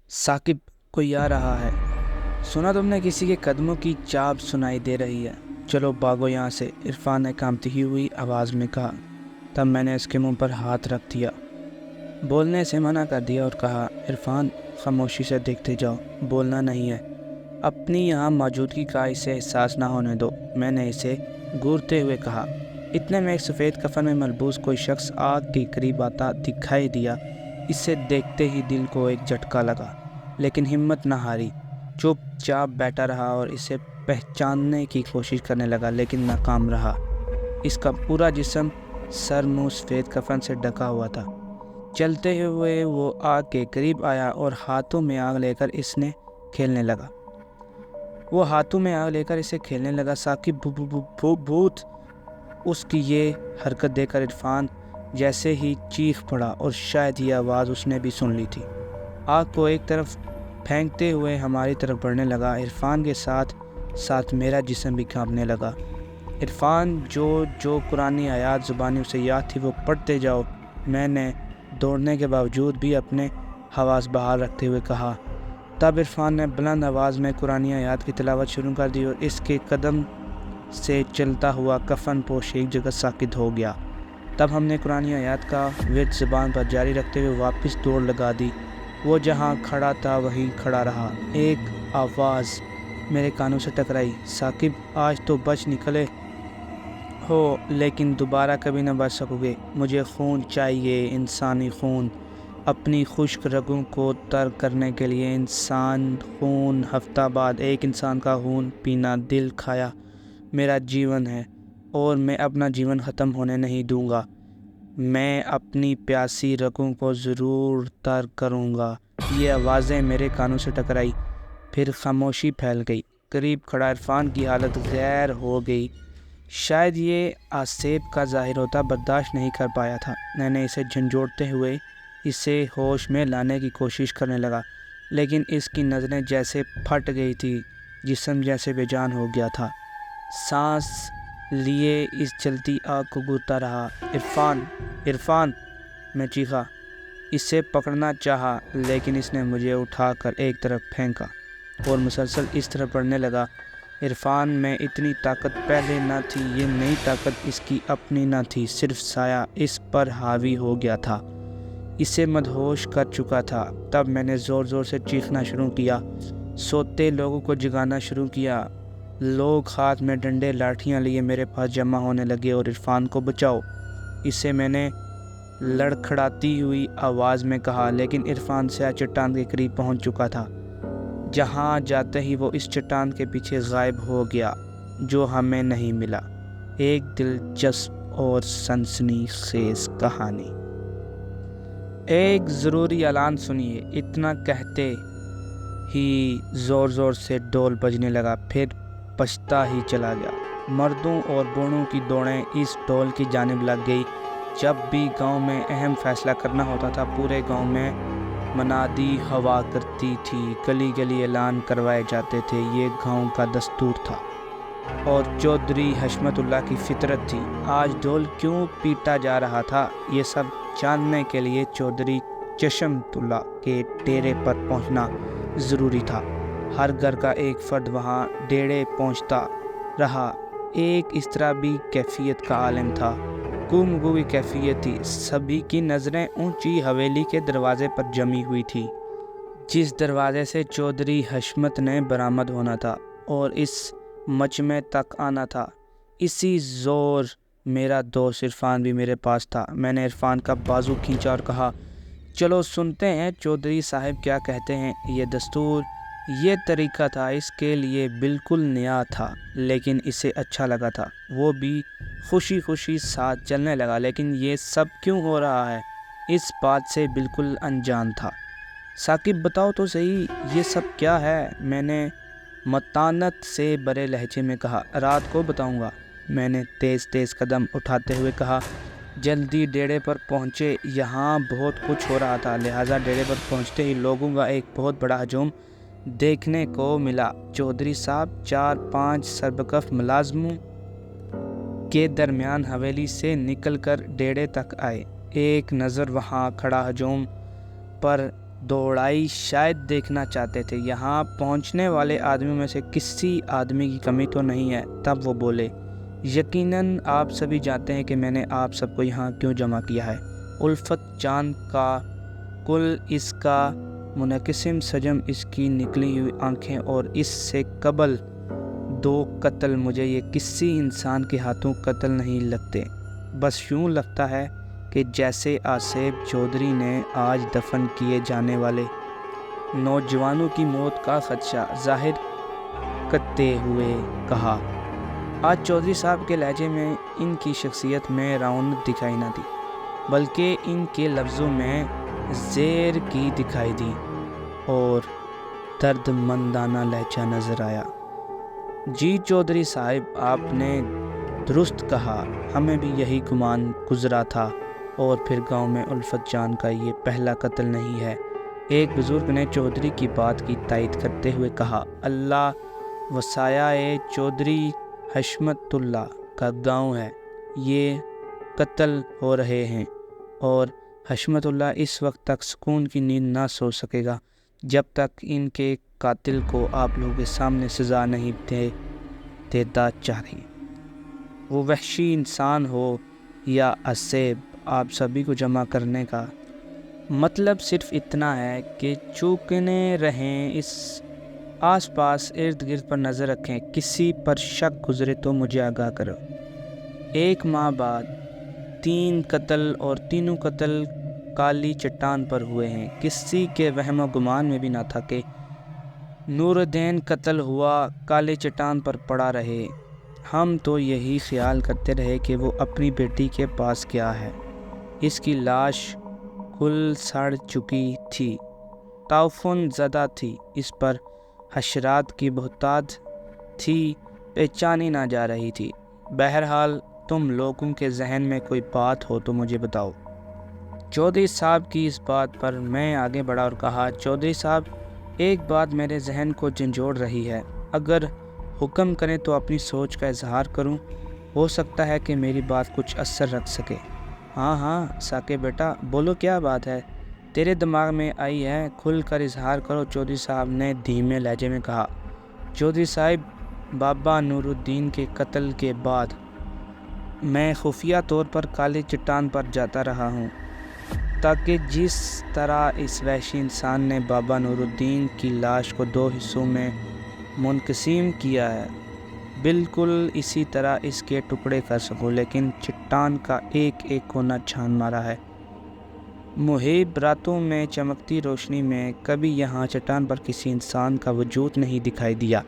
साकिब, कोई आ रहा है। सुना तुमने किसी के कदमों की चाप सुनाई दे रही है। चलो भागो यहाँ से, इरफान ने कांपती हुई आवाज़ में कहा। तब मैंने उसके मुंह पर हाथ रख दिया, बोलने से मना कर दिया और कहा, इरफान खामोशी से देखते जाओ, बोलना नहीं है। अपनी यहाँ मौजूदगी का इसे एहसास ना होने दो, मैंने इसे घूरते हुए कहा। इतने में एक सफ़ेद कफन में मलबूस कोई शख्स आग के करीब आता दिखाई दिया। इसे देखते ही दिल को एक झटका लगा, लेकिन हिम्मत न हारी। चुपचाप बैठा रहा और इसे पहचानने की कोशिश करने लगा, लेकिन नाकाम रहा। इसका पूरा जिस्म सर मुंह सफ़ेद कफन से ढका हुआ था। चलते हुए वो आग के करीब आया और हाथों में आग लेकर इसने खेलने लगा। इसे खेलने लगा। साकिब, भूत। उसकी ये हरकत देखकर इरफान जैसे ही चीख पड़ा और शायद ये आवाज़ उसने भी सुन ली थी। आग को एक तरफ फेंकते हुए हमारी तरफ बढ़ने लगा। इरफान के साथ साथ मेरा जिस्म भी कांपने लगा। इरफान, जो पुरानी आयात ज़ुबानी उसे याद थी वो पढ़ते जाओ, मैंने दौड़ने के बावजूद भी अपने हवास बहाल रखते हुए कहा। तब इरफान ने बुलंद आवाज़ में कुरानी आयात की तिलावत शुरू कर दी और इसके कदम से चलता हुआ कफन पोश एक जगह साकित हो गया। तब हमने कुरानी आयात का विर्द ज़बान पर जारी रखते हुए वापस दौड़ लगा दी। वो जहाँ खड़ा था वहीं खड़ा रहा। एक आवाज़ मेरे कानों से टकराई, साकिब, आज तो बच निकले हो, लेकिन दोबारा कभी न बच सकोगे। मुझे खून चाहिए, इंसानी खून। अपनी खुश्क रगों को तर करने के लिए इंसान खून। हफ्ता बाद एक इंसान का खून पीना दिल खाया मेरा जीवन है, और मैं अपना जीवन ख़त्म होने नहीं दूंगा। मैं अपनी प्यासी रगों को ज़रूर तर करूंगा। ये आवाज़ें मेरे कानों से टकराई, फिर खामोशी फैल गई। करीब खड़ा इरफान की हालत गैर हो गई। शायद ये आसेब का ज़ाहिर होता बर्दाश्त नहीं कर पाया था। मैंने इसे झंझोड़ते हुए इसे होश में लाने की कोशिश करने लगा, लेकिन इसकी नज़रें जैसे फट गई थी, जिस्म जैसे बेजान हो गया था। सांस लिए इस जलती आग को घूरता रहा। इरफान, इरफान, मैं चीखा। इसे पकड़ना चाहा, लेकिन इसने मुझे उठाकर एक तरफ फेंका और मुसलसल इस तरफ बढ़ने लगा। इरफान में इतनी ताकत पहले न थी। ये नई ताकत इसकी अपनी न थी, सिर्फ साया इस पर हावी हो गया था, इसे मदहोश कर चुका था। तब मैंने ज़ोर ज़ोर से चीखना शुरू किया, सोते लोगों को जगाना शुरू किया। लोग हाथ में डंडे लाठियां लिए मेरे पास जमा होने लगे और इरफान को बचाओ, इसे मैंने लड़खड़ाती हुई आवाज़ में कहा। लेकिन इरफान स्याह चट्टान के करीब पहुंच चुका था। जहां जाते ही वो इस चट्टान के पीछे गायब हो गया, जो हमें नहीं मिला। एक दिलचस्प और सनसनीखेज कहानी। एक ज़रूरी ऐलान सुनिए, इतना कहते ही ज़ोर ज़ोर से ढोल बजने लगा, फिर बजता ही चला गया। मर्दों और बूढ़ों की दौड़ें इस ढोल की जानिब लग गई। जब भी गांव में अहम फैसला करना होता था, पूरे गांव में मनादी हवा करती थी, गली गली ऐलान करवाए जाते थे। ये गांव का दस्तूर था और चौधरी हशमतुल्लाह की फितरत थी। आज ढोल क्यों पीटा जा रहा था, ये सब जानने के लिए चौधरी चशमतुल्लाह के डेरे पर पहुंचना ज़रूरी था। हर घर का एक फ़र्द वहां डेरे पहुंचता रहा। एक इस तरह भी कैफियत का आलम था, गुमगू की कैफियत थी। सभी की नज़रें ऊंची हवेली के दरवाजे पर जमी हुई थी, जिस दरवाजे से चौधरी हशमत ने बरामद होना था और इस मजमे तक आना था। इसी ज़ोर मेरा दोस्त इरफान भी मेरे पास था। मैंने इरफान का बाजू खींचा और कहा, चलो सुनते हैं चौधरी साहब क्या कहते हैं। ये दस्तूर, ये तरीका था, इसके लिए बिल्कुल नया था, लेकिन इसे अच्छा लगा था। वो भी खुशी खुशी साथ चलने लगा, लेकिन ये सब क्यों हो रहा है, इस बात से बिल्कुल अनजान था। साकिब, बताओ तो सही, ये सब क्या है, मैंने मतानत से बड़े लहजे में कहा। रात को बताऊंगा, मैंने तेज़ तेज़ कदम उठाते हुए कहा। जल्दी डेरे पर पहुँचे। यहाँ बहुत कुछ हो रहा था, लिहाजा डेरे पर पहुँचते ही लोगों का एक बहुत बड़ा हजूम देखने को मिला। चौधरी साहब 4-5 सरबकफ मुलाजमों के दरमियान हवेली से निकलकर डेरे तक आए। एक नज़र वहाँ खड़ा हजूम पर دوڑائی شاید دیکھنا چاہتے تھے۔ یہاں پہنچنے والے آدمیوں میں سے کسی آدمی کی کمی تو نہیں ہے؟ تب وہ بولے، یقیناً آپ سبھی جانتے ہیں کہ میں نے آپ سب کو یہاں کیوں جمع کیا ہے۔ الفت جان کا کل، اس کا منقسم سجم، اس کی نکلی ہوئی آنکھیں اور اس سے قبل 2 قتل، مجھے یہ کسی انسان کے ہاتھوں قتل نہیں لگتے۔ بس یوں لگتا ہے کہ جیسے آصف چودھری نے آج دفن کیے جانے والے نوجوانوں کی موت کا خدشہ ظاہر کرتے ہوئے کہا۔ آج چودھری صاحب کے لہجے میں ان کی شخصیت میں رونق دکھائی نہ دی، بلکہ ان کے لفظوں میں زیر کی دکھائی دی اور درد مندانہ لہجہ نظر آیا۔ جی چودھری صاحب، آپ نے درست کہا، ہمیں بھی یہی گمان گزرا تھا، اور پھر گاؤں میں الفت جان کا یہ پہلا قتل نہیں ہے۔ ایک بزرگ نے چودھری کی بات کی تائید کرتے ہوئے کہا، اللہ وسایہ چودھری حشمت اللہ کا گاؤں ہے، یہ قتل ہو رہے ہیں، اور حشمت اللہ اس وقت تک سکون کی نیند نہ سو سکے گا جب تک ان کے قاتل کو آپ لوگوں کے سامنے سزا نہیں دیتا چاہیے، وہ وحشی انسان ہو یا اسیب۔ آپ سبھی کو جمع کرنے کا مطلب صرف اتنا ہے کہ چوکنے رہیں، اس آس پاس ارد گرد پر نظر رکھیں، کسی پر شک گزرے تو مجھے آگاہ کرو۔ 1 ماہ بعد 3 قتل، اور تینوں قتل کالی چٹان پر ہوئے ہیں۔ کسی کے وہم و گمان میں بھی نہ تھا کہ نور الدین قتل ہوا کالے چٹان پر پڑا رہے۔ ہم تو یہی خیال کرتے رہے کہ وہ اپنی بیٹی کے پاس گیا ہے، اس کی لاش کل سڑ چکی تھی، تعفن زدہ تھی، اس پر حشرات کی بہتات تھی، پہچانی نہ جا رہی تھی۔ بہرحال تم لوگوں کے ذہن میں کوئی بات ہو تو مجھے بتاؤ۔ چودھری صاحب کی اس بات پر میں آگے بڑھا اور کہا، چودھری صاحب، ایک بات میرے ذہن کو جھنجھوڑ رہی ہے، اگر حکم کریں تو اپنی سوچ کا اظہار کروں، ہو سکتا ہے کہ میری بات کچھ اثر رکھ سکے۔ ہاں ہاں ثاقب بیٹا، بولو کیا بات ہے، تیرے دماغ میں آئی ہے، کھل کر اظہار کرو، چودھری صاحب نے دھیمے لہجے میں کہا۔ چودھری صاحب، بابا نور الدین کے قتل کے بعد میں خفیہ طور پر کالے چٹان پر جاتا رہا ہوں، تاکہ جس طرح اس وحشی انسان نے بابا نور الدین کی لاش کو 2 حصوں میں منقسم کیا ہے، بالکل اسی طرح اس کے ٹکڑے کر سکوں، لیکن چٹان کا ایک ایک کونا چھان مارا ہے۔ محیب راتوں میں چمکتی روشنی میں کبھی یہاں چٹان پر کسی انسان کا وجود نہیں دکھائی دیا۔